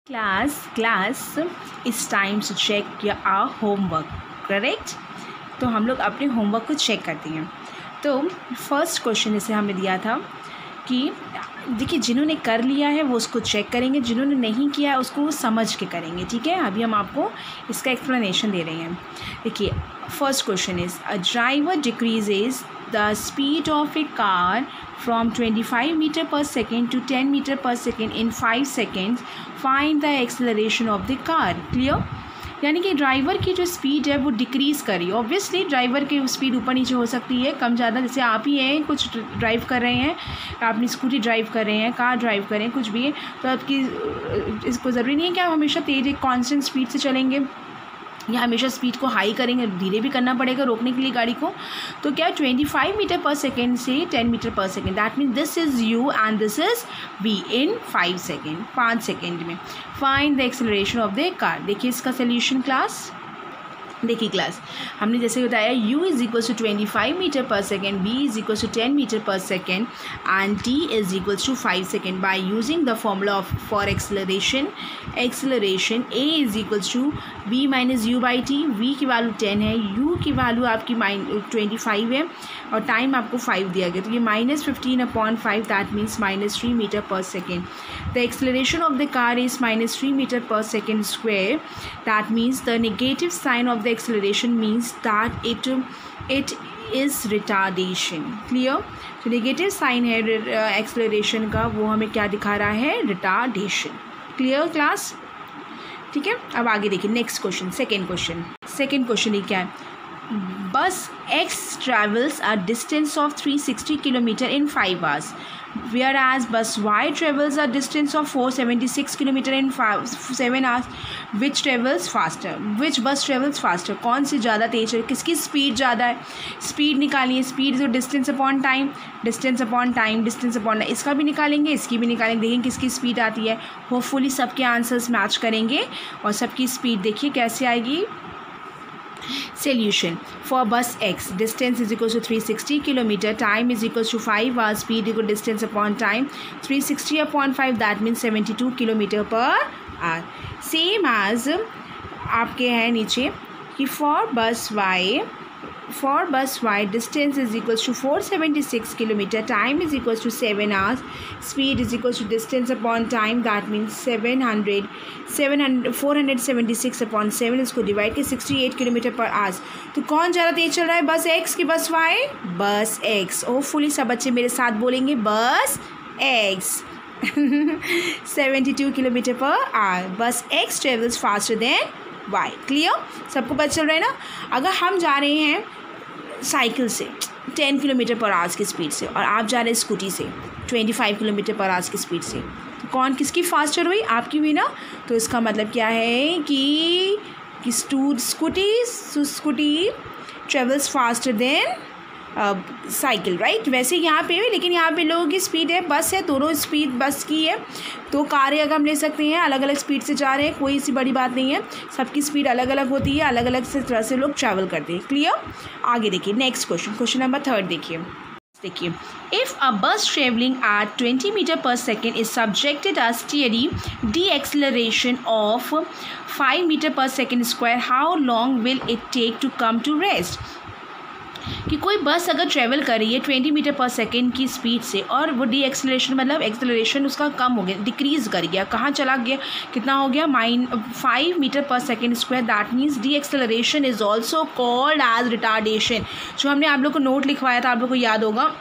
Class it's time to check our homework, correct. तो हम लोग अपने होमवर्क को चेक करते हैं। तो फर्स्ट क्वेश्चन जैसे हमें दिया था कि देखिए जिन्होंने कर लिया है वो उसको चेक करेंगे, जिन्होंने नहीं किया है उसको वो समझ के करेंगे, ठीक है। अभी हम आपको इसका एक्सप्लेनेशन दे रहे हैं। देखिए first question is a driver decreases the speed of A car from 25 meter per second to 10 meter per second in 5 seconds. Find the acceleration of the car. Clear? यानी कि ड्राइवर की जो स्पीड है वो decrease करी। Obviously driver की speed ऊपर नीचे हो सकती है, कम ज़्यादा। जैसे आप ही हैं, कुछ ड्राइव कर रहे हैं, आपने स्कूटी ड्राइव कर रहे हैं, कार ड्राइव कर रहे हैं, कुछ भी है, तो आपकी इसको ज़रूरी नहीं है कि आप हमेशा तेज़ एक कॉन्स्टेंट स्पीड से चलेंगे या हमेशा स्पीड को हाई करेंगे, धीरे भी करना पड़ेगा रोकने के लिए गाड़ी को। तो क्या 25 मीटर पर सेकेंड से 10 मीटर पर second, that means this is u and this is v in 5 second में। Find the acceleration of the car. देखिए इसका सोल्यूशन क्लास, देखिए क्लास हमने जैसे बताया u is equals to 25 metre पर second, b is equals to 10 metre पर second and t is equals to 5 second. By using the formula of for acceleration a is equals to v minus you by t. v की value 10 है, u की value आपकी 25 है और time आपको 5 दिया गया, तो ये -15/5 दैट मीन्स -3 मीटर पर second. The acceleration of the car is -3 metre पर second square, that means the negative sign of the acceleration means that it is retardation. Clear? तो नेगेटिव साइन है एक्सेलरेशन का, वो हमें क्या दिखा रहा है? रिटार्डेशन। Clear class? ठीक है, अब आगे देखिए नेक्स्ट क्वेश्चन, सेकेंड क्वेश्चन ये क्या है? बस X travels a distance of 360 km in 5 hours, whereas bus Y travels a distance of 476 km in 7 hours. Which travels faster? Which bus travels faster? कौन सी ज़्यादा तेज है, किसकी स्पीड ज़्यादा है? स्पीड निकालिए, स्पीड जो डिस्टेंस अपॉन टाइम, इसका भी निकालेंगे, इसकी भी निकालेंगे, देखेंगे किसकी स्पीड आती है। होपफुली सबके आंसर्स मैच करेंगे और सबकी स्पीड देखिए कैसे आएगी। Solution for bus X, distance is equals to 360 km, time is equals to 5 hours, speed equal distance upon time, 360 upon 5 that means 72 km per hour. Same as आपके है नीचे कि for bus Y distance is equals to 476 km, time is equals to 7 hours, speed is equals to distance upon time, that means 476 upon 7, इसको divide के 68 km per hours। तो कौन ज़्यादा तेज चल रहा है, बस X की बस Y? बस X। होपफुली सब बच्चे मेरे साथ बोलेंगे बस X। 72 km per hour, बस X travels faster than Y। Clear? सबको पता चल रहा है ना? अगर हम जा रहे हैं साइकिल से 10 किलोमीटर पर आवर्स की स्पीड से और आप जा रहे हैं स्कूटी से 25 किलोमीटर पर आवर्स की स्पीड से, तो कौन किसकी फास्टर हुई? आपकी हुई ना। तो इसका मतलब क्या है कि scooty travels faster than cycle, right. वैसे यहाँ पे भी, लेकिन यहाँ पे लोगों की स्पीड है, बस है, दोनों स्पीड बस की है, तो कारें अगर हम ले सकते हैं अलग अलग स्पीड से जा रहे हैं, कोई ऐसी बड़ी बात नहीं है, सबकी स्पीड अलग अलग होती है, अलग अलग से तरह से लोग ट्रैवल करते हैं। क्लियर? आगे देखिए नेक्स्ट क्वेश्चन नंबर 3 देखिए if a bus travelling at 20 metre पर second is subjected a steady deceleration of 5 metre पर second square, how long will it take to come to rest? कि कोई बस अगर ट्रैवल कर रही है 20 मीटर पर सेकेंड की स्पीड से और वो डी एक्सेलरेशन मतलब एक्सेलरेशन उसका कम हो गया, डिक्रीज़ कर गया, कहाँ चला गया, कितना हो गया? 5 मीटर पर second square, that means the acceleration is also called as retardation. जो हमने आप लोग को नोट लिखवाया था, आप लोग को याद होगा,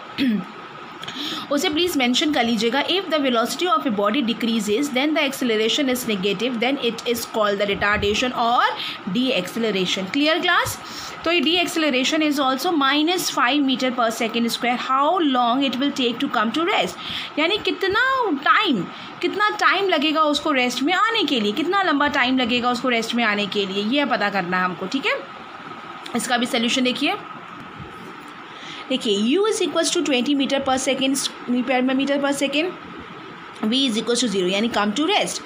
उसे प्लीज़ मेंशन कर लीजिएगा। If the velocity of a body decreases then the acceleration is negative, then it is called the retardation और डी एक्सेलरेशन। Clear class? तो ये D acceleration is also -5 metre पर second square, how long it will take to come to rest, यानी कितना time लगेगा उसको rest में आने के लिए, कितना लंबा टाइम लगेगा उसको रेस्ट में आने के लिए, ये पता करना है हमको, ठीक है। इसका भी सोल्यूशन देखिए u is equals to 20 metre पर second v is equal to 0 यानी कम टू रेस्ट,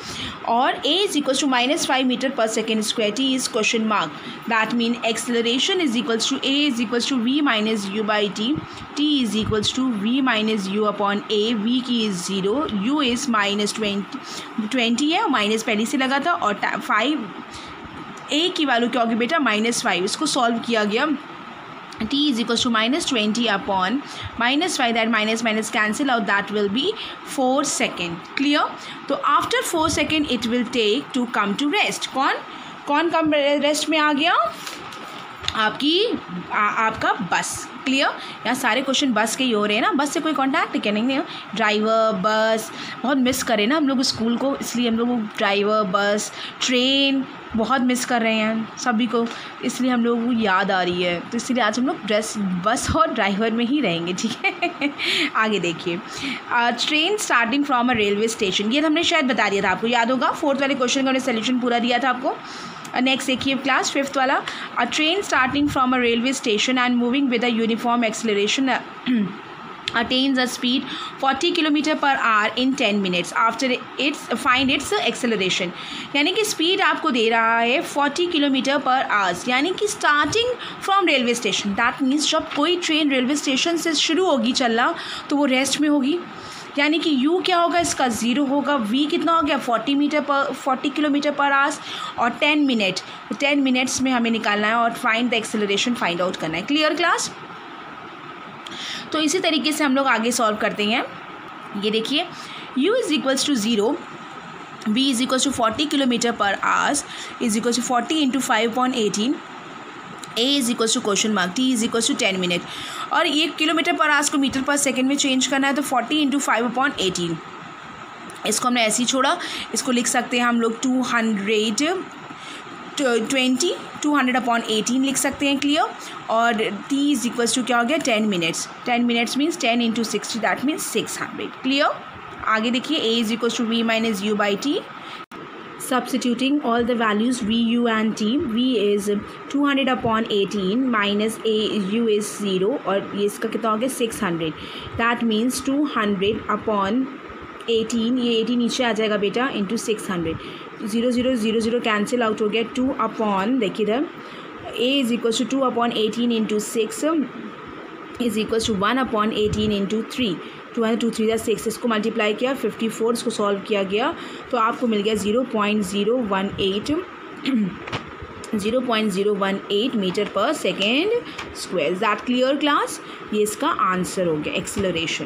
और a is equal to -5 metre पर second square, t is question mark, that mean acceleration is equal to a is equal to v minus you by t, t is equal to v minus u upon a, v की is 0, u is -20 है और minus पहले से लगा था, और 5 a की value क्या होगी बेटा -5, इसको सॉल्व किया गया, t is equals to -20 upon -5, that minus cancel out, that will be 4 second. Clear? तो after 4 second it will take to come to rest. कौन कम रेस्ट में आ गया? आपका बस. क्लियर? यहाँ सारे क्वेश्चन बस के ही हो रहे हैं ना, बस से कोई कांटेक्ट क्या नहीं है. ड्राइवर, बस बहुत मिस करें ना हम लोग स्कूल को, इसलिए हम लोग ड्राइवर, बस, ट्रेन बहुत मिस कर रहे हैं सभी को, इसलिए हम लोग को याद आ रही है, तो इसलिए आज हम लोग बस और ड्राइवर में ही रहेंगे. ठीक है. आगे देखिए, train starting from a railway station, ये हमने शायद बता दिया था, आपको याद होगा. 4th वाले क्वेश्चन का हमने सोल्यूशन पूरा दिया था आपको. नेक्स्ट देखिए क्लास 5th वाला, अ train starting from a railway station and moving with a uniform acceleration attains a speed 40 km per hour in 10 minutes after find its acceleration. यानी कि स्पीड आपको दे रहा है 40 km per hour, यानी कि starting from railway station, that means जब कोई train railway station से शुरू होगी चलना तो वो रेस्ट में होगी, यानी कि u क्या होगा इसका 0 होगा, v कितना हो गया 40 किलोमीटर पर आवर्स, और 10 मिनट्स में हमें निकालना है और find the acceleration find out करना है. Clear class? तो इसी तरीके से हम लोग आगे सॉल्व करते हैं. ये देखिए, u is equals to 0, v is equals to 40 kilometre पर hours is equals to 40 into 5/18, a is equals to question mark, t is equals to 10 minute, और ये किलोमीटर पर आवर्स को मीटर पर सेकेंड में चेंज करना है, तो 40 इंटू 5/18. इसको हमने ऐसे ही छोड़ा, इसको लिख सकते हैं हम लोग 200/18 लिख सकते हैं. क्लियर? और t इज इक्वल्स टू क्या हो गया 10 minutes. 10 minutes means 10 into 60, that means 600. Clear? आगे देखिए, a is equals to v minus you by T. Substituting all the values v, u and t, v is 200/18 minus a u is 0, और ये इसका कितना हो गया 600. दैट मीन्स 200/18, ये 18 नीचे आ जाएगा बेटा, इंटू 600. 0 0 0 0 कैंसिल आउट हो गया. 2 अपॉन, देखिए इधर a is equal to 2/18 into 6 is equal to 1/18 into 3. 2 3 6, इसको मल्टीप्लाई किया 54, इसको सॉल्व किया गया तो आपको मिल गया 0.018 मीटर पर second square. That clear class? ये इसका आंसर हो गया एक्सेलरेशन.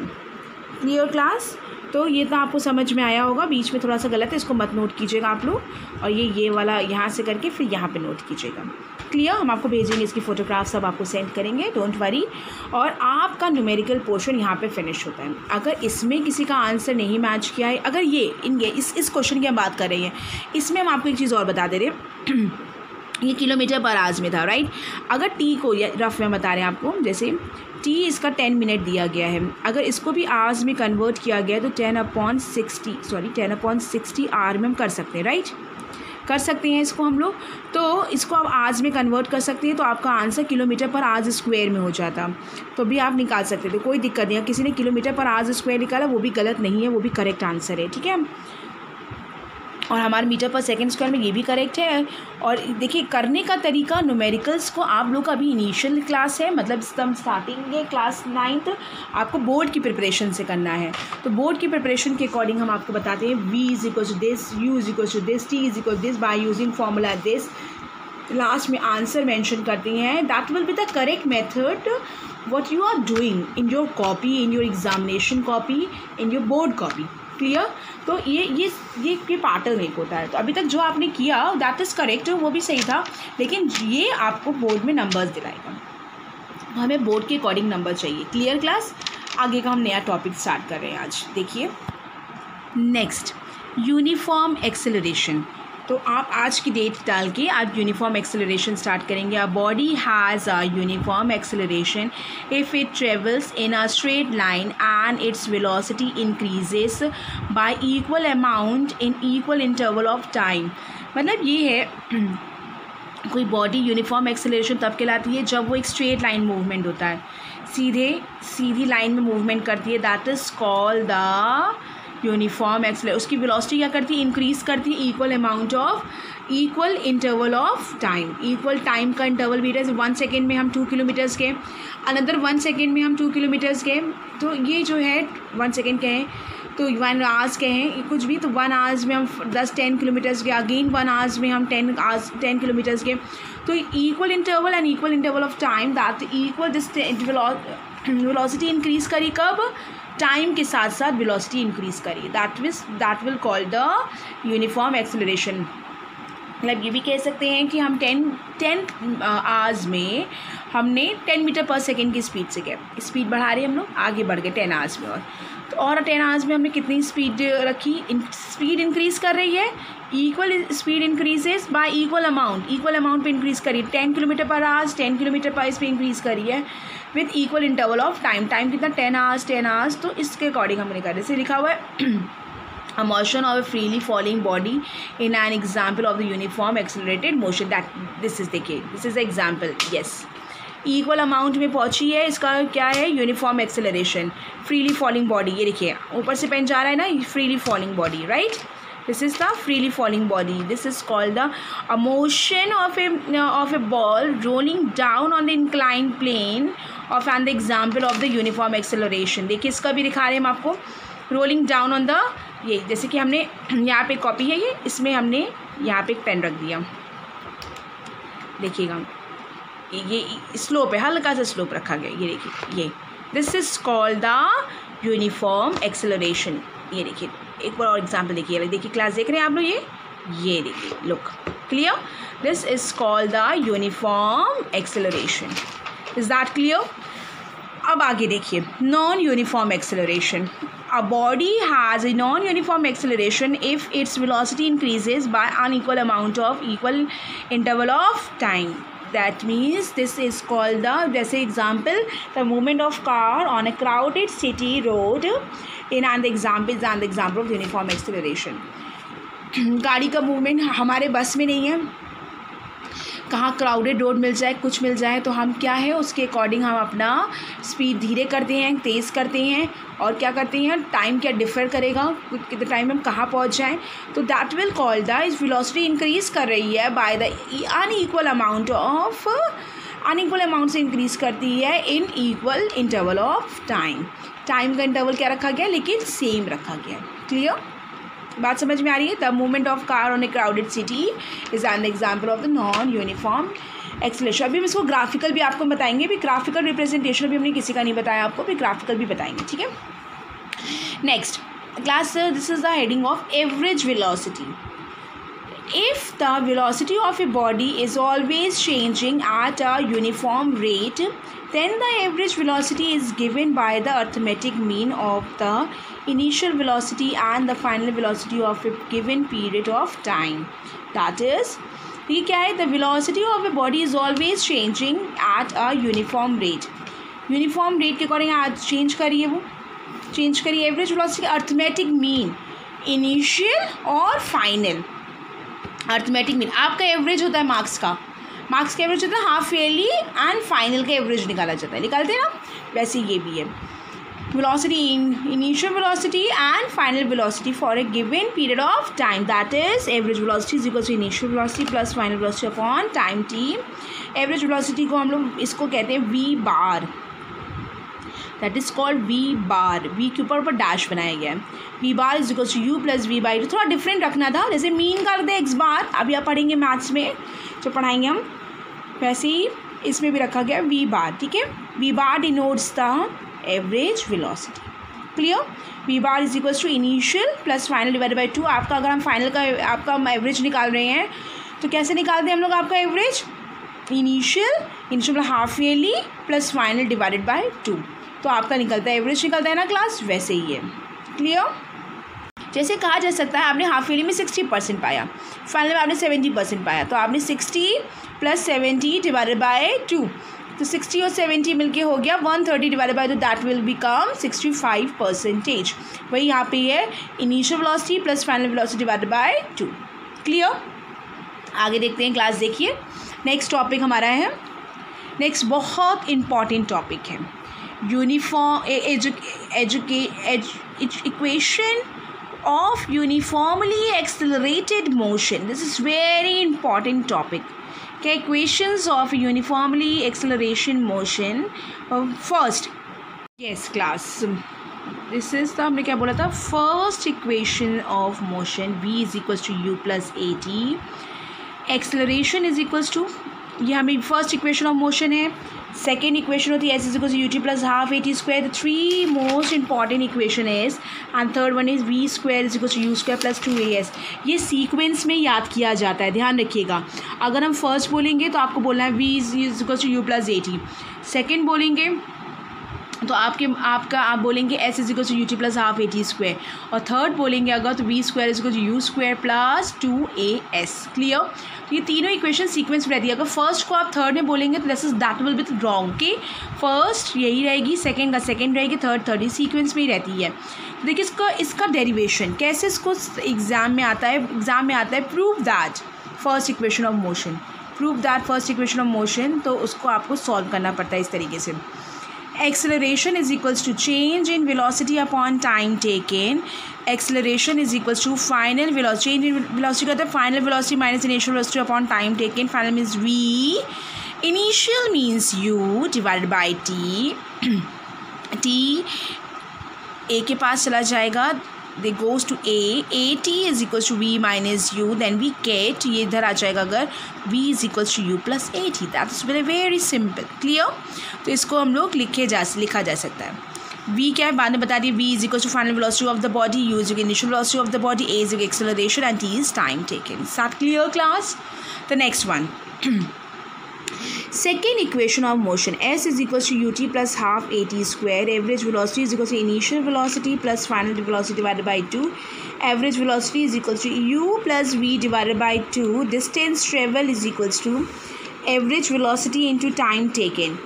Clear class? तो ये तो आपको समझ में आया होगा. बीच में थोड़ा सा गलत है, इसको मत नोट कीजिएगा आप लोग, और ये वाला यहाँ से करके फिर यहाँ पे नोट कीजिएगा. क्लियर? हम आपको भेजेंगे, इसकी फ़ोटोग्राफ सब आपको सेंड करेंगे, डोंट वरी. और आपका न्यूमेरिकल पोर्शन यहाँ पे फिनिश होता है. अगर इसमें किसी का आंसर नहीं मैच किया है, अगर इस क्वेश्चन की हम बात कर रहे हैं, इसमें हम आपको एक चीज़ और बता दे रहे हैं. ये किलोमीटर पर आवर्स में था, राइट? अगर टी को रफ में बता रहे हैं आपको, जैसे टी इसका 10 मिनट दिया गया है, अगर इसको भी आवर्स में कन्वर्ट किया गया तो 10/60 आवर में हम कर सकते हैं, राइट? कर सकते हैं इसको हम लोग. तो इसको आप आवर्स में कन्वर्ट कर सकते हैं, तो आपका आंसर किलोमीटर पर आवर्स स्क्वायर में हो जाता, तो भी आप निकाल सकते थे, कोई दिक्कत नहीं है. किसी ने किलोमीटर पर आवर्स स्क्वायर निकाला, वो भी गलत नहीं है, वो भी करेक्ट आंसर है. ठीक है? और हमारे मीटर पर सेकंड स्क्वायर में ये भी करेक्ट है. और देखिए, करने का तरीका न्यूमेरिकल्स को आप लोग का अभी इनिशियल क्लास है, मतलब एकदम स्टार्टिंग है, क्लास 9th, आपको बोर्ड की प्रिपरेशन से करना है. तो बोर्ड की प्रिपरेशन के अकॉर्डिंग हम आपको बताते हैं, v is equal to this, u is equal to this, t is equal to this, by using formula this. Last में आंसर मेंशन करते हैं. That will be the correct method what you are doing in your copy, in your examination copy, in your board copy. Clear? तो ये pattern एक होता है. तो अभी तक जो आपने किया दैट इज़ करेक्ट, वो भी सही था, लेकिन ये आपको बोर्ड में नंबर्स दिलाएगा. हमें बोर्ड के अकॉर्डिंग नंबर चाहिए. Clear class? आगे का हम नया टॉपिक स्टार्ट कर रहे हैं आज. देखिए नेक्स्ट, यूनिफॉर्म एक्सेलरेशन. तो आप आज की डेट डाल के आज यूनिफॉर्म एक्सेलरेशन स्टार्ट करेंगे. A body has a uniform acceleration if it travels in a straight line and its velocity increases y equal amount in equal interval of time. मतलब ये है, कोई बॉडी यूनिफॉर्म एक्सेलरेशन तब कहलाती है जब वो एक स्ट्रेट लाइन मूवमेंट होता है, सीधी लाइन में मूवमेंट करती है. That is called the uniform acceleration, उसकी वेलोसिटी क्या करती है, इंक्रीज़ करती है equal interval of time, equal time का इंटरवल भी है। 1 सेकेंड में हम 2 किलोमीटर्स के, अनदर 1 सेकेंड में हम 2 किलोमीटर्स के, तो ये जो है 1 सेकेंड कहें तो 1 आवर्स कहें कुछ भी, तो 1 आवर्स में हम 10 किलोमीटर्स के, अगेन 1 आवर्स में हम 10 किलोमीटर्स के, तो equal interval and equal interval of time that equal this velocity increase करी कब, टाइम के साथ साथ वेलोसिटी इंक्रीज़ करी, that will call the uniform acceleration. मतलब ये भी कह सकते हैं कि हम 10 आवर्स में हमने 10 मीटर पर सेकेंड की स्पीड से गए, स्पीड बढ़ा रहे हैं हम लोग, आगे बढ़ गए 10 आवर्स में, और 10 आवर्स में हमने कितनी स्पीड रखी, स्पीड इंक्रीज़ कर रही है, equal speed increases y equal amount पे इंक्रीज़ करी, 10 किलोमीटर पर आवर्स 10 किलोमीटर पर इस पर इंक्रीज़ करी है with equal interval of time कितना 10 आवर्स, तो इसके अकॉर्डिंग हमने कहा, जैसे लिखा हुआ है a motion of a freely falling body in an example of the uniform accelerated motion, that this is the example, yes, equal amount में पहुंची है, इसका क्या है, uniform acceleration, freely falling body, ये देखिए ऊपर से पेन जा रहा है ना, freely falling body, right, this is the freely falling body, this is called the uh motion of a ball rolling down on the incline plane of and the example of the uniform acceleration. देखिए इसका भी दिखा रहे हैं हम आपको, rolling down on the, ये जैसे कि हमने यहाँ पे कॉपी है ये, इसमें हमने यहाँ पे एक पेन रख दिया, देखिएगा ये स्लोप है, हल्का सा स्लोप रखा गया, ये देखिए, ये this is called the uniform acceleration. ये देखिए एक बार और एग्जाम्पल देखिए क्लास देख रहे हैं आप लोग, ये देखिए, look clear, this is called the uniform acceleration, is that clear. अब आगे देखिए non uniform acceleration, a body has a non-uniform acceleration if its velocity increases by unequal amount of equal interval of time, that means this is called the, जैसे example, the movement of car on a crowded city road in an example of uniform acceleration। गाड़ी का movement हमारे बस में नहीं है, कहाँ crowded road मिल जाए, कुछ मिल जाए, तो हम क्या है उसके अकॉर्डिंग हम अपना स्पीड धीरे करते हैं, तेज़ करते हैं, और क्या करते हैं, टाइम क्या डिफ़र करेगा, कितने टाइम में हम कहाँ पहुँच जाएँ, तो दैट विल कॉल द, इस वेलोसिटी इंक्रीज़ कर रही है बाय द अनइक्वल अमाउंट से इंक्रीज़ करती है in equal interval of time का इंटरवल क्या रखा गया, लेकिन सेम रखा गया। क्लियर, बात समझ में आ रही है। The movement of car on A crowded city is an example of the non uniform acceleration. अभी हम इसको ग्राफिकल भी आपको बताएंगे, भी ग्राफिकल रिप्रेजेंटेशन भी हमने किसी का नहीं बताया आपको, भी ग्राफिकल भी बताएंगे, ठीक है। Next class, this is the heading of average velocity. If the velocity of a body is always changing at a uniform rate, then the average velocity is given by the arithmetic mean of the initial velocity and the final velocity of a given period of time, that is, ये क्या है, the velocity of a body is always changing at a uniform rate, uniform rate के according आज change करिए, average velocity arithmetic mean initial और final. Arithmetic mean आपका average होता है मार्क्स का एवरेज होता है, हाफ ईयरली एंड फाइनल का एवरेज निकाला जाता है, निकालते हैं ना, वैसे ये भी है। Velocity, initial velocity and final velocity for a given period of time, that is average velocity is equal to initial velocity plus final velocity upon time T. Average velocity को हम लोग इसको कहते हैं V bar, that is called V bar, V के ऊपर dash बनाया गया है। V bar is equal to U plus V by, थोड़ा डिफरेंट रखना था, जैसे मीन कर दे एक्स बार, अभी आप पढ़ेंगे मैथ्स में जो पढ़ाएंगे हम, वैसे ही इसमें भी रखा गया वी बार, ठीक है। V bar denotes the average velocity, clear. V bar is equals to initial plus final divided by 2। आपका अगर हम फाइनल का आपका एवरेज निकाल रहे हैं तो कैसे निकालते हैं हम लोग आपका average, initial half yearly plus final divided by 2, तो आपका निकलता है एवरेज, निकलता है ना क्लास, वैसे ही है। क्लियर, जैसे कहा जा सकता है आपने हाफ ईयरली में 60% पाया, फाइनल में आपने 70% पाया, तो आपने 60 प्लस 70 डिवाइडेड बाय 2, तो 60 और 70 मिलके हो गया 130 divided by 2, that will become 65%। वही यहाँ पे है initial velocity plus final velocity divided by 2। Clear, आगे देखते हैं क्लास, देखिए नेक्स्ट टॉपिक हमारा है, नेक्स्ट बहुत इंपॉर्टेंट टॉपिक है uniform equation of uniformly accelerated motion. This is very important topic. Okay, equations of uniformly acceleration motion. First, yes class, this is the हमने क्या बोला था, first equation of motion v is equals to U plus A T, acceleration is equals to, ये हमें first equation of motion है. Second equation होती है S is equals to U T plus half A T square. The three most important equation is, and third one is V square is equals to you square plus 2as. ये sequence में याद किया जाता है, ध्यान रखिएगा. अगर हम फर्स्ट बोलेंगे तो आपको बोलना है V is equals to U plus A T. Second बोलेंगे तो आप बोलेंगे S is equals to U T plus half A T square. और थर्ड बोलेंगे अगर तो we square is equals to you square plus 2as. Clear. तो ये तीनों इक्वेशन सीक्वेंस में रहती है. अगर फर्स्ट को आप थर्ड में बोलेंगे तो that will be wrong. Okay, first यही रहेगी, सेकेंड का सेकेंड रहेगी, थर्ड ही सीक्वेंस में ही रहती है. तो देखिए इसका डेरिवेशन कैसे इसको एग्जाम में आता है. Prove that first equation of motion. तो उसको आपको सॉल्व करना पड़ता है इस तरीके से. Acceleration is equals to change in velocity upon time taken. Acceleration is equals to final velocity. Change in velocity का final velocity minus initial velocity upon time taken. Final means v. Initial means u divided by t. t a के पास चला जाएगा. They goes to a. at is equals to v minus u. Then we get, ये इधर आ जाएगा अगर v is equals to u plus at. That's very simple. Clear? तो इसको हम लोग लिखा जा सकता है. v क्या है बाद में बता दिए. v is equals to final velocity of the body, u is equal to initial velocity of the body, a is equal to acceleration, and t is time taken. Is that clear, class? The next one. Second equation of motion, s is equals to ut plus half at square. Average velocity is equals to initial velocity plus final velocity divided by 2. Average velocity is equals to u plus v divided by 2. Distance travel is equals to average velocity into time taken.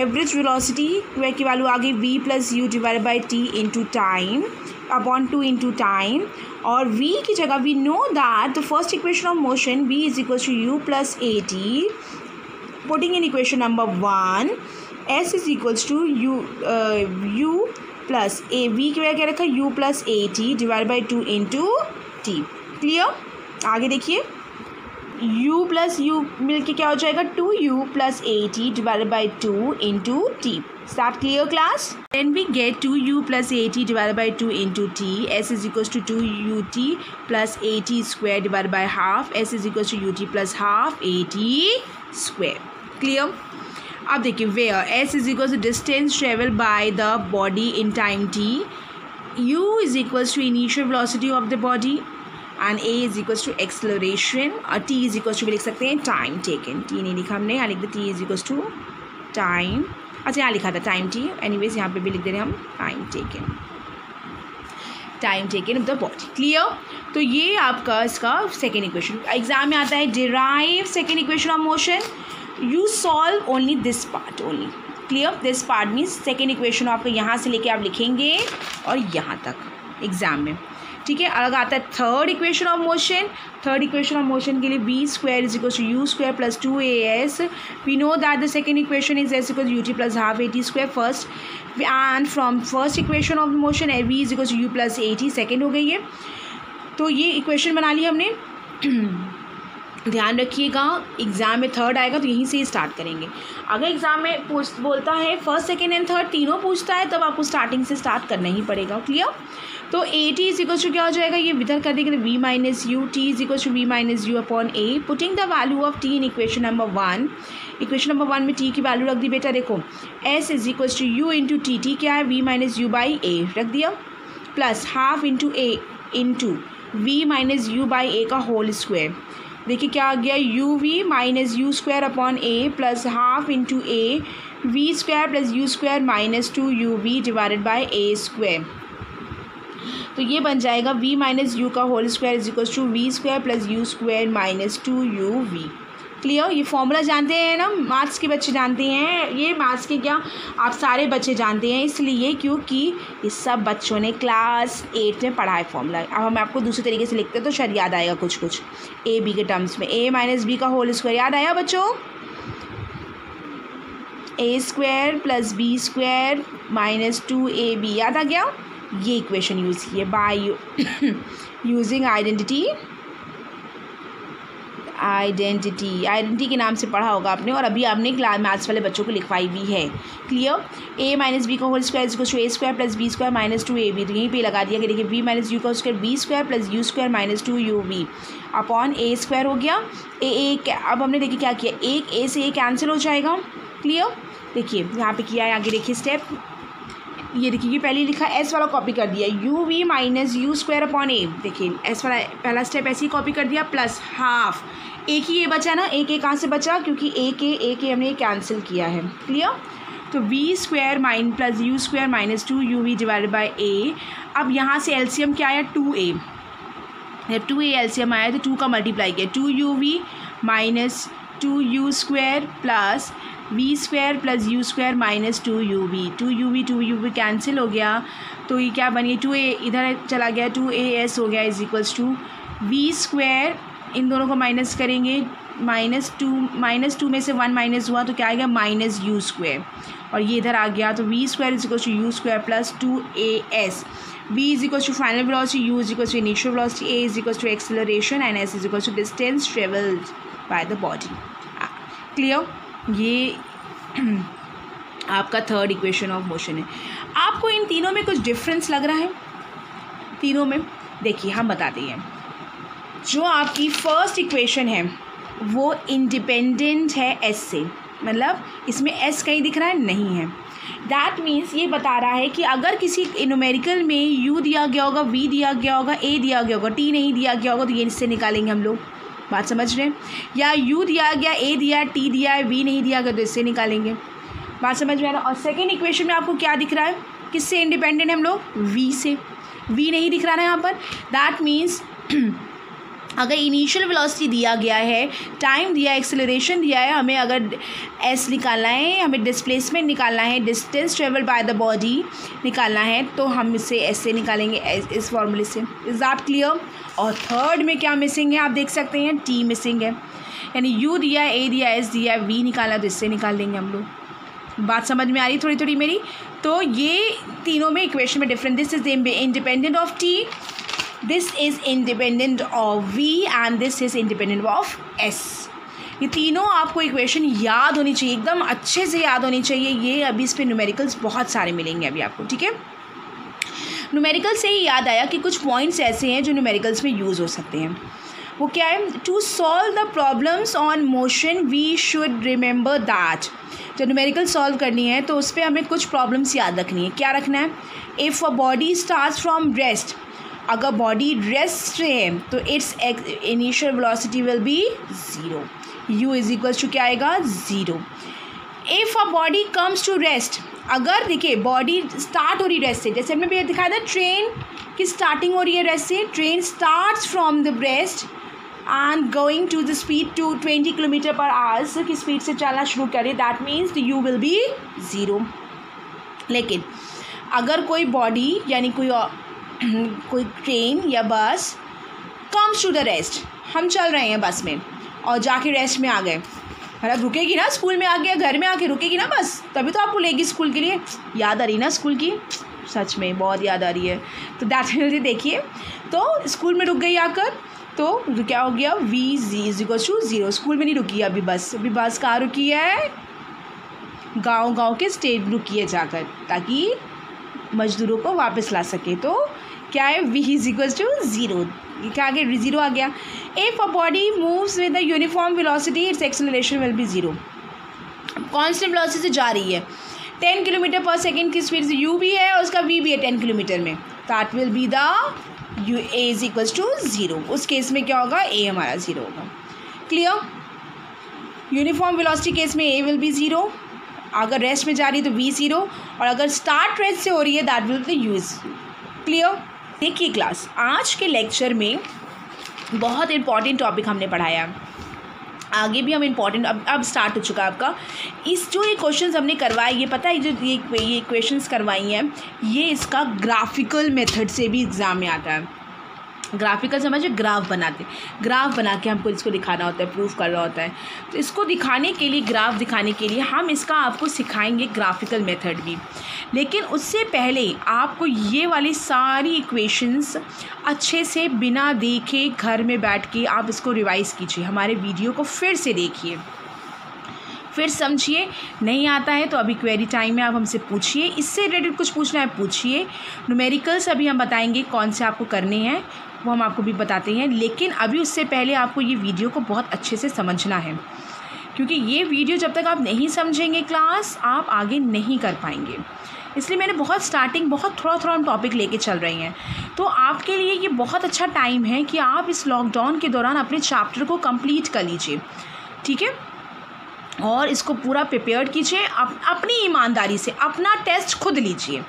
Average velocity की value आ गई v plus u divided by t into time upon 2 into time. और v की जगह we know that the first equation of motion v is equals to u plus at. Putting in equation number 1, s is equals to u plus a. v की वजह क्या रखा, u plus at divided by 2 into t. Clear. आगे देखिए, u plus u मिलके क्या हो जाएगा, 2u plus at divided by 2 into t. Is that clear, class? Then we get 2u plus at divided by 2 into t. s is equals to 2ut plus at square divided by half. s is equals to ut plus half at square. Clear? अब देखिए, where s is equals to distance travel by the body in time t, u is equals to initial velocity of the body, and a is equals to acceleration, और t is equals to भी लिख सकते हैं time taken. t नहीं लिखा हमने, यहाँ लिख दे t is equals to time. अच्छा, यहाँ लिखा था time t, anyways यहाँ पे भी लिख दे रहे हैं हम time taken of the body. Clear. तो ये आपका इसका सेकेंड इक्वेशन एग्जाम में आता है. Derive second equation of motion. You solve only this part only. Clear. This part means second equation आपको यहाँ से लेके आप लिखेंगे और यहाँ तक एग्जाम में. ठीक है. अलग आता है third equation of motion. Third equation of motion के लिए v square is equal to you square plus 2as. We know that the second equation is s equal to ut plus half at square first. And from first equation of motion v is equal to u plus at second हो गई है. तो ये equation बना ली हमने. ध्यान रखिएगा, exam में थर्ड आएगा तो यहीं से ही स्टार्ट करेंगे. अगर एग्ज़ाम में बोलता है फर्स्ट सेकेंड एंड थर्ड तीनों पूछता है, तब आपको स्टार्टिंग से स्टार्ट करना ही पड़ेगा. क्लियर. तो a t is equal to क्या हो जाएगा, ये इधर कर देंगे v minus u. T is equal to v minus u upon a. Putting the value of t in equation number 1. Equation number 1 में टी की वैल्यू रख दी बेटा. देखो, s is equal to u into t क्या है, v minus you by a रख दिया, plus half into a into we minus you by a का होल स्क्वायर. देखिए क्या आ गया, u v minus u square upon a plus half into a v square plus u square minus 2u v divided by a square. तो ये बन जाएगा v minus u का whole square is equal to v square plus u square minus 2u v. Clear. ये formula जानते हैं ना, maths के बच्चे जानते हैं. ये मैथ्स के क्या आप सारे बच्चे जानते हैं, इसलिए क्योंकि ये सब बच्चों ने क्लास 8 में पढ़ा है फॉर्मूला. अब हम आपको दूसरे तरीके से लिखते हैं तो शायद याद आएगा कुछ ए बी के टर्म्स में. a माइनस बी का होल स्क्वायर याद आया बच्चों, a square plus b square minus 2ab याद आ गया. ये इक्वेशन यूज़ की है बाय यूजिंग आइडेंटिटी के नाम से पढ़ा होगा आपने, और अभी आपने क्लास मैथ्स वाले बच्चों को लिखवाई भी है। क्लियर। a माइनस बी का whole square is equal to a square plus b square minus 2ab, तो यहीं पे लगा दिया कि देखिए b माइनस यू का square b square plus u square minus 2ub upon a square हो गया। अब हमने देखिए क्या किया, एक a से a कैंसिल हो जाएगा। क्लियर। देखिए यहाँ पे किया है, आगे देखिए स्टेप, ये देखिए ये पहले लिखा एस वाला कॉपी कर दिया, u v minus u square upon a, देखिए एस वाला पहला स्टेप ऐसे ही कॉपी कर दिया, प्लस हाफ, एक ही ये बचा ना, एक कहाँ से बचा, क्योंकि एक हमने ये कैंसिल किया है। क्लियर। तो we square plus u square minus 2uv divided by a. अब यहाँ से एलसीएम क्या आया, 2a, जब 2a एलसीएम आया तो 2 का मल्टीप्लाई किया, 2uv minus 2u square plus v square plus u square minus 2uv cancel हो गया, तो ये क्या बनी, 2a इधर चला गया, 2as हो गया is equals to v square, इन दोनों को माइनस करेंगे, माइनस टू में से 1 माइनस हुआ तो क्या आएगा, माइनस यू स्क्वायर, और ये इधर आ गया, तो we square is equals to you square plus 2as, v is equals to final velocity, u is equals to initial velocity, a is equals to acceleration and s is equals to distance travelled by the body. Clear. ये आपका third equation of motion है। आपको इन तीनों में कुछ difference लग रहा है? तीनों में देखिए हम बताते हैं, जो आपकी फर्स्ट इक्वेशन है वो इंडिपेंडेंट है एस से, मतलब इसमें एस कहीं दिख रहा है, नहीं है। दैट मीन्स ये बता रहा है कि अगर किसी न्यूमेरिकल में यू दिया गया होगा, वी दिया गया होगा, ए दिया गया होगा, टी नहीं दिया गया होगा, तो ये इससे निकालेंगे हम लोग, बात समझ रहे हैं? या यू दिया गया, ए दिया, टी दिया है, वी नहीं दिया गया, तो इससे निकालेंगे, बात समझ में आ रहा है? और सेकेंड इक्वेशन में आपको क्या दिख रहा है, किससे इंडिपेंडेंट है हम लोग, वी से, वी नहीं दिख रहा है यहाँ पर। दैट मीन्स अगर इनिशियल वेलोसिटी दिया गया है, टाइम दिया है, एक्सेलरेशन दिया है, हमें अगर एस निकालना है, हमें डिस्प्लेसमेंट निकालना है, distance travel by the body निकालना है, तो हम इसे एस से निकालेंगे, इस फॉर्मूले से। Is that clear? और थर्ड में क्या मिसिंग है आप देख सकते हैं, टी मिसिंग है, यानी यू दिया है, ए दिया है, एस दिया है, वी निकाला, तो इससे निकाल लेंगे हम लोग। बात समझ में आ रही थोड़ी थोड़ी मेरी? तो ये तीनों में इक्वेशन में different, this is independent of T, this is independent of v and this is independent of s। ये तीनों आपको इक्वेशन याद होनी चाहिए, एकदम अच्छे से याद होनी चाहिए। ये अभी इस पर न्यूमेरिकल्स बहुत सारे मिलेंगे अभी आपको, ठीक है? न्यूमेरिकल से ही याद आया कि कुछ पॉइंट्स ऐसे हैं जो न्यूमेरिकल्स में यूज़ हो सकते हैं। वो क्या है, to solve the problems on motion we should remember that. जब न्यूमेरिकल सॉल्व करनी है तो उस पर हमें कुछ प्रॉब्लम्स याद रखनी है। क्या रखना है, if a body starts from rest, अगर बॉडी रेस्ट है तो its initial velocity will be 0, u is equals to क्या आएगा, 0। If a body comes to rest, अगर देखिए बॉडी स्टार्ट हो रही रेस्ट से, जैसे हमने भी दिखाया था ट्रेन की स्टार्टिंग हो रही है रेस्ट से, train starts from the rest and going to the speed to 20 kilometre पर आवर्स की स्पीड से चलना शुरू करें, that means u will be 0। लेकिन अगर कोई बॉडी यानी कोई ट्रेन या बस कम्स टू द रेस्ट, हम चल रहे हैं बस में और जाके रेस्ट में आ गए, मतलब रुकेगी ना, स्कूल में आ गया, घर में आके रुकेगी ना बस, तभी तो आपको लेगी स्कूल के लिए। याद आ रही ना स्कूल की, सच में बहुत याद आ रही है। तो दैट देखिए, तो स्कूल में रुक गई आकर, तो क्या हो गया, v is equals to 0। School में नहीं रुकी अभी बस, अभी बस कहाँ रुकी है, गांव के स्टेट रुकी है जाकर, ताकि मजदूरों को वापस ला सके। तो क्या है, v इज इक्वल्स टू 0, क्या आ गया, 0 आ गया। If a body moves with a uniform velocity it's acceleration will be 0। Constant velocity से जा रही है, 10 किलोमीटर पर सेकेंड की स्पीड से, u भी है और उसका v भी है 10 किलोमीटर में, that will be the a is equals to 0। उस केस में क्या होगा, a हमारा 0 होगा। क्लियर? यूनिफॉर्म वेलोसिटी केस में a विल बी 0, अगर रेस्ट में जा रही है तो v 0, और अगर स्टार्ट रेस्ट से हो रही है that will B u is. Clear? देखिए क्लास, आज के लेक्चर में बहुत इंपॉर्टेंट टॉपिक हमने पढ़ाया, आगे भी हम इंपॉर्टेंट अब स्टार्ट हो चुका है आपका। इस जो ये क्वेश्चंस हमने करवाए, ये पता है जो ये क्वेश्चंस करवाई हैं, ये इसका ग्राफिकल मेथड से भी एग्ज़ाम में आता है। ग्राफिकल समझिए ग्राफ बनाते, ग्राफ बना के हमको इसको दिखाना होता है, प्रूफ करना होता है। तो इसको दिखाने के लिए, ग्राफ दिखाने के लिए हम इसका आपको सिखाएंगे ग्राफिकल मेथड भी। लेकिन उससे पहले आपको ये वाली सारी इक्वेशंस अच्छे से बिना देखे घर में बैठ के आप इसको रिवाइज़ कीजिए, हमारे वीडियो को फिर से देखिए, फिर समझिए। नहीं आता है तो अभी क्वेरी टाइम में आप हमसे पूछिए, इससे रिलेटेड कुछ पूछना है पूछिए। न्यूमेरिकल्स अभी हम बताएंगे कौन से आपको करने हैं, वो हम आपको भी बताते हैं। लेकिन अभी उससे पहले आपको ये वीडियो को बहुत अच्छे से समझना है, क्योंकि ये वीडियो जब तक आप नहीं समझेंगे क्लास, आप आगे नहीं कर पाएंगे। इसलिए मैंने बहुत स्टार्टिंग, बहुत थोड़ा थोड़ा हम टॉपिक लेके चल रहे हैं। तो आपके लिए ये बहुत अच्छा टाइम है कि आप इस लॉकडाउन के दौरान अपने चैप्टर को कंप्लीट कर लीजिए, ठीक है, और इसको पूरा प्रिपेयर कीजिए। अपनी ईमानदारी से अपना टेस्ट खुद लीजिए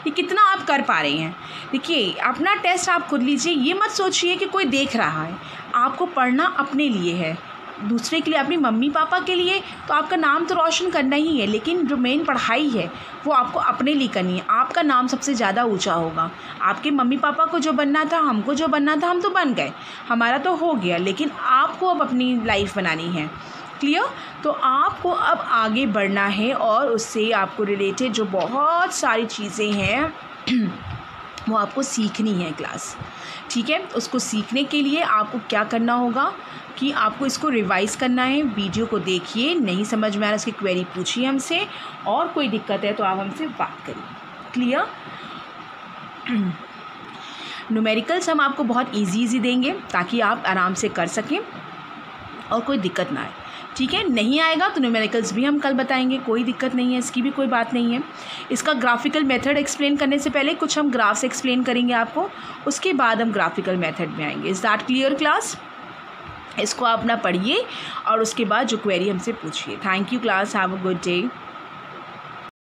कि कितना आप कर पा रहे हैं। देखिए, अपना टेस्ट आप खुद लीजिए, ये मत सोचिए कि कोई देख रहा है। आपको पढ़ना अपने लिए है, दूसरे के लिए, अपनी मम्मी पापा के लिए तो आपका नाम तो रोशन करना ही है, लेकिन जो मेन पढ़ाई है वो आपको अपने लिए करनी है। आपका नाम सबसे ज़्यादा ऊंचा होगा। आपके मम्मी पापा को जो बनना था, हमको जो बनना था, हम तो बन गए, हमारा तो हो गया, लेकिन आपको अब अपनी लाइफ बनानी है। क्लियर? तो आपको अब आगे बढ़ना है और उससे आपको रिलेटेड जो बहुत सारी चीज़ें हैं वो आपको सीखनी है क्लास, ठीक है। उसको सीखने के लिए आपको क्या करना होगा कि आपको इसको रिवाइज़ करना है। वीडियो को देखिए, नहीं समझ में आ रहा इसकी क्वेरी पूछिए हमसे, और कोई दिक्कत है तो आप हमसे बात करिए। क्लियर? न्यूमेरिकल्स हम आपको बहुत इजी देंगे ताकि आप आराम से कर सकें और कोई दिक्कत ना आए, ठीक है। नहीं आएगा तो न्यूमेरिकल्स भी हम कल बताएंगे, कोई दिक्कत नहीं है, इसकी भी कोई बात नहीं है। इसका ग्राफिकल मेथड एक्सप्लेन करने से पहले कुछ हम ग्राफ्स एक्सप्लेन करेंगे आपको, उसके बाद हम ग्राफिकल मेथड में आएंगे। Is that clear class? इसको आप अपना पढ़िए और उसके बाद जो क्वेरी हमसे पूछिए। Thank you class, have a good day.